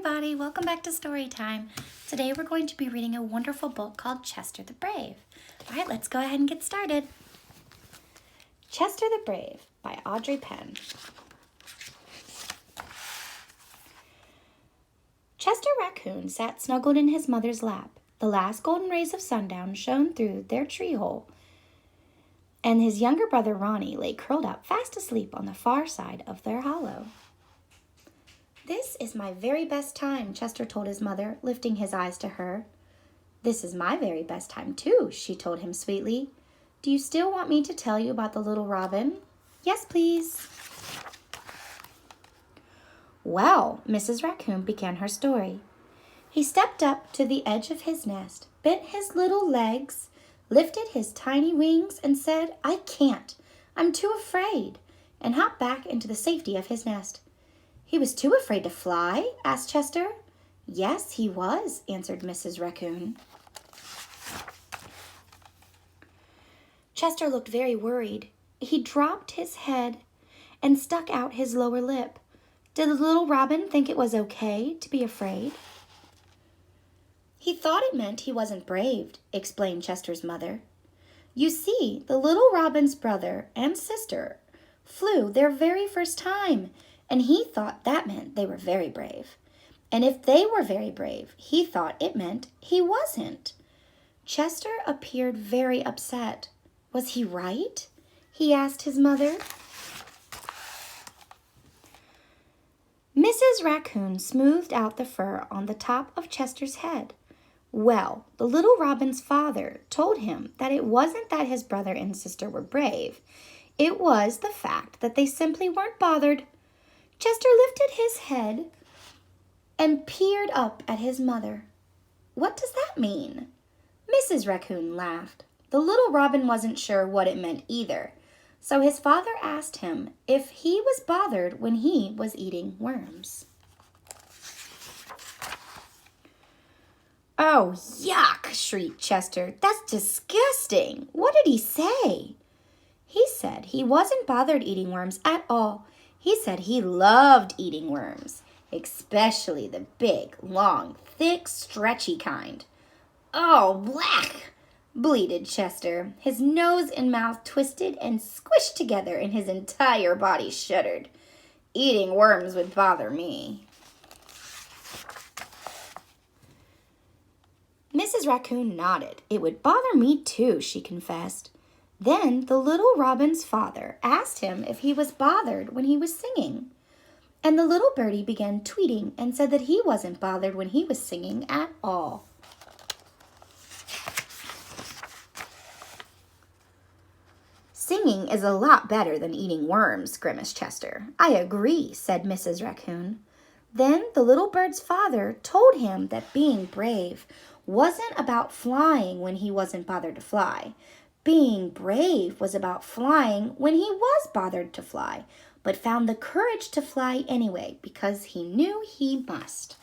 everybody, welcome back to Story Time. Today we're going to be reading a wonderful book called Chester the Brave. All right, let's go ahead and get started. Chester the Brave by Audrey Penn. Chester Raccoon sat snuggled in his mother's lap. The last golden rays of sundown shone through their tree hole, and his younger brother Ronnie lay curled up fast asleep on the far side of their hollow. "This is my very best time," Chester told his mother, lifting his eyes to her. "This is my very best time, too," she told him sweetly. "Do you still want me to tell you about the little robin?" "Yes, please." Well, Mrs. Raccoon began her story. He stepped up to the edge of his nest, bent his little legs, lifted his tiny wings, and said, "I can't. I'm too afraid," and hopped back into the safety of his nest. "He was too afraid to fly?" asked Chester. "Yes, he was," answered Mrs. Raccoon. Chester looked very worried. He dropped his head and stuck out his lower lip. Did the little robin think it was okay to be afraid? "He thought it meant he wasn't brave," explained Chester's mother. "You see, the little robin's brother and sister flew their very first time, and he thought that meant they were very brave. And if they were very brave, he thought it meant he wasn't." Chester appeared very upset. Was he right? He asked his mother. Mrs. Raccoon smoothed out the fur on the top of Chester's head. Well, the little robin's father told him that it wasn't that his brother and sister were brave. It was the fact that they simply weren't bothered. Chester lifted his head and peered up at his mother. "What does that mean?" Mrs. Raccoon laughed. The little robin wasn't sure what it meant either, so his father asked him if he was bothered when he was eating worms. "Oh, yuck!" shrieked Chester. "That's disgusting! What did he say?" "He said he wasn't bothered eating worms at all. He said he loved eating worms, especially the big, long, thick, stretchy kind." "Oh, black!" bleated Chester. His nose and mouth twisted and squished together, and his entire body shuddered. "Eating worms would bother me." Mrs. Raccoon nodded. "It would bother me too," she confessed. Then the little robin's father asked him if he was bothered when he was singing. And the little birdie began tweeting and said that he wasn't bothered when he was singing at all. "Singing is a lot better than eating worms," grimaced Chester. "I agree," said Mrs. Raccoon. Then the little bird's father told him that being brave wasn't about flying when he wasn't bothered to fly. Being brave was about flying when he was bothered to fly, but found the courage to fly anyway because he knew he must.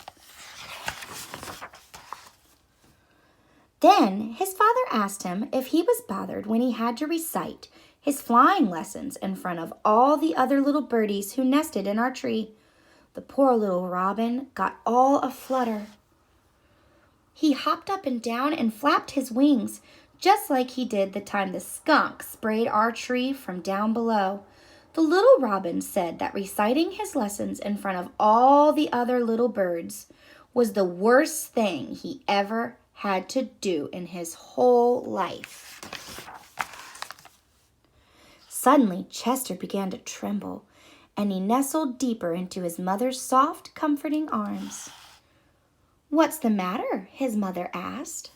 Then his father asked him if he was bothered when he had to recite his flying lessons in front of all the other little birdies who nested in our tree. The poor little robin got all aflutter. He hopped up and down and flapped his wings, just like he did the time the skunk sprayed our tree from down below. The little robin said that reciting his lessons in front of all the other little birds was the worst thing he ever had to do in his whole life. Suddenly, Chester began to tremble, and he nestled deeper into his mother's soft, comforting arms. "What's the matter?" his mother asked.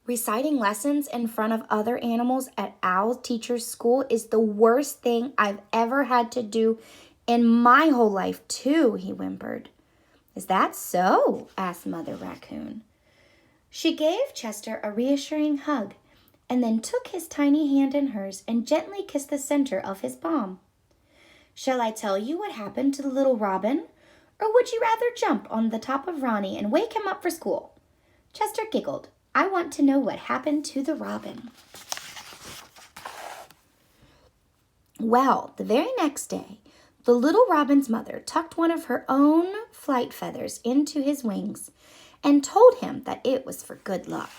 "Reciting lessons in front of other animals at Owl Teacher's School is the worst thing I've ever had to do in my whole life, too," he whimpered. "Is that so?" asked Mother Raccoon. She gave Chester a reassuring hug and then took his tiny hand in hers and gently kissed the center of his palm. "Shall I tell you what happened to the little robin? Or would you rather jump on the top of Ronnie and wake him up for school?" Chester giggled. "I want to know what happened to the robin." Well, the very next day, The little robin's mother tucked one of her own flight feathers into his wings and told him that it was for good luck.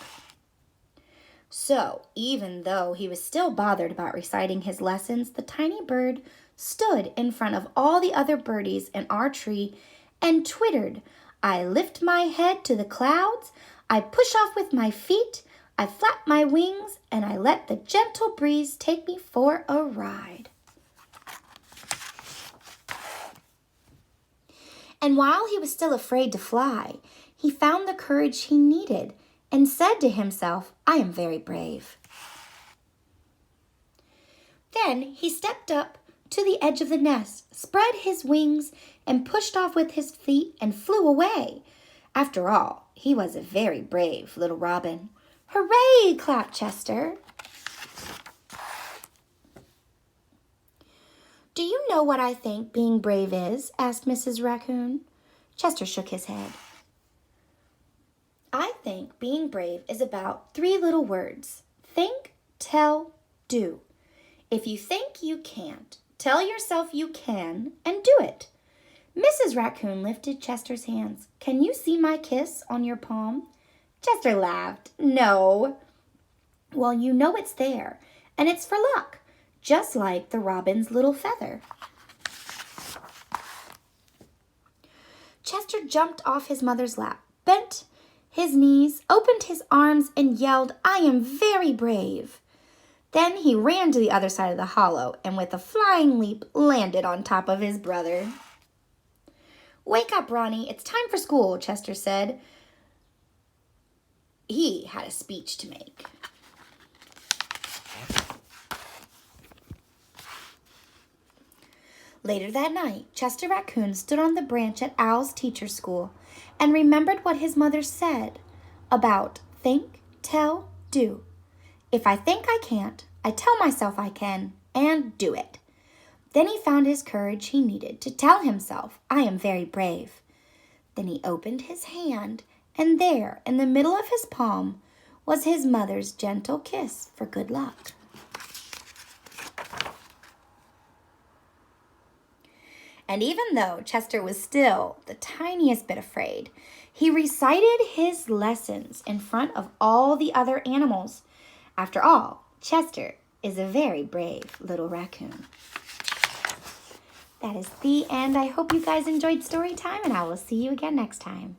So, even though he was still bothered about reciting his lessons, the tiny bird stood in front of all the other birdies in our tree and twittered, "I lift my head to the clouds, I push off with my feet, I flap my wings, and I let the gentle breeze take me for a ride." And while he was still afraid to fly, he found the courage he needed and said to himself, "I am very brave." Then he stepped up to the edge of the nest, spread his wings, and pushed off with his feet and flew away. After all, he was a very brave little robin. "Hooray!" clapped Chester. "Do you know what I think being brave is?" asked Mrs. Raccoon. Chester shook his head. "I think being brave is about 3 little words. Think, tell, do. If you think you can't, tell yourself you can and do it." Mrs. Raccoon lifted Chester's hands. "Can you see my kiss on your palm?" Chester laughed. "No." "Well, you know it's there, and it's for luck, just like the robin's little feather." Chester jumped off his mother's lap, bent his knees, opened his arms, and yelled, "I am very brave." Then he ran to the other side of the hollow and with a flying leap landed on top of his brother. "Wake up, Ronnie. It's time for school," Chester said. He had a speech to make. Later that night, Chester Raccoon stood on the branch at Owl's teacher's school and remembered what his mother said about think, tell, do. If I think I can't, I tell myself I can and do it. Then he found his courage he needed to tell himself, "I am very brave." Then he opened his hand, and there, in the middle of his palm, was his mother's gentle kiss for good luck. And even though Chester was still the tiniest bit afraid, he recited his lessons in front of all the other animals. After all, Chester is a very brave little raccoon. That is the end. I hope you guys enjoyed story time, and I will see you again next time.